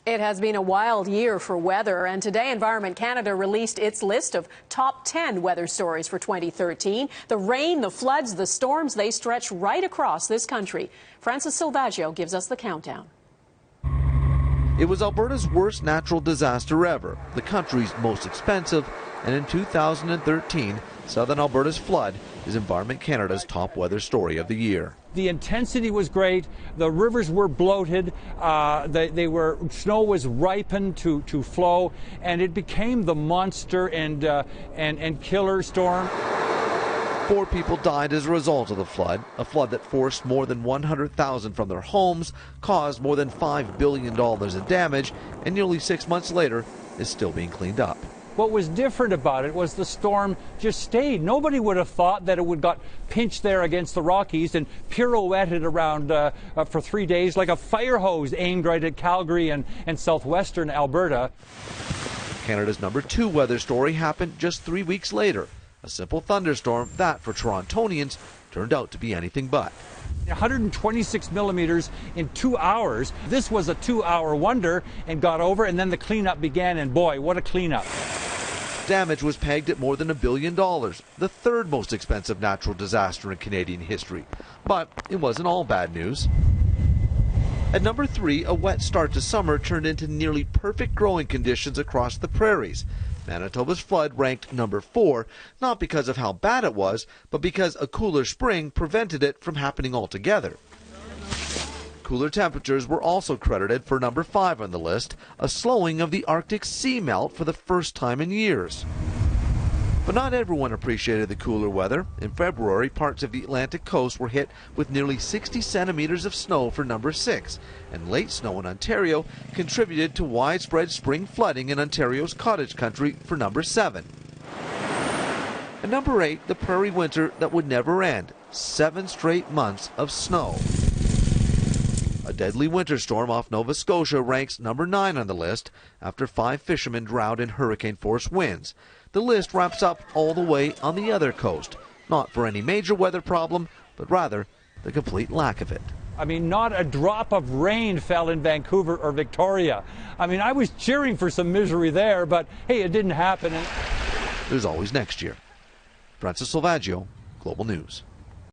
It has been a wild year for weather, and today Environment Canada released its list of top 10 weather stories for 2013. The rain, the floods, the storms, they stretch right across this country. Francis Silvaggio gives us the countdown. It was Alberta's worst natural disaster ever, the country's most expensive, and in 2013, Southern Alberta's flood is Environment Canada's top weather story of the year. The intensity was great. The rivers were bloated. Snow was ripened to flow, and it became the monster and killer storm. 4 people died as a result of the flood, a flood that forced more than 100,000 from their homes, caused more than $5 billion in damage, and nearly 6 months later is still being cleaned up. What was different about it was the storm just stayed. Nobody would have thought that it would got pinched there against the Rockies and pirouetted around for 3 days like a fire hose aimed right at Calgary and southwestern Alberta. Canada's number 2 weather story happened just 3 weeks later. A simple thunderstorm that, for Torontonians, turned out to be anything but. 126 millimeters in 2 hours. This was a 2-hour wonder and got over, and then the cleanup began, and boy, what a cleanup. Damage was pegged at more than $1 billion, the 3rd most expensive natural disaster in Canadian history. But it wasn't all bad news. At number 3, a wet start to summer turned into nearly perfect growing conditions across the prairies. Manitoba's flood ranked number 4, not because of how bad it was, but because a cooler spring prevented it from happening altogether. Cooler temperatures were also credited for number 5 on the list, a slowing of the Arctic sea melt for the first time in years. But not everyone appreciated the cooler weather. In February, parts of the Atlantic coast were hit with nearly 60 centimeters of snow for number 6, and late snow in Ontario contributed to widespread spring flooding in Ontario's cottage country for number 7. And number 8, the prairie winter that would never end, 7 straight months of snow. A deadly winter storm off Nova Scotia ranks number 9 on the list after 5 fishermen drowned in hurricane-force winds. The list wraps up all the way on the other coast, not for any major weather problem, but rather the complete lack of it. I mean, not a drop of rain fell in Vancouver or Victoria. I mean, I was cheering for some misery there, but hey, it didn't happen. There's always next year. Francis Silvaggio, Global News.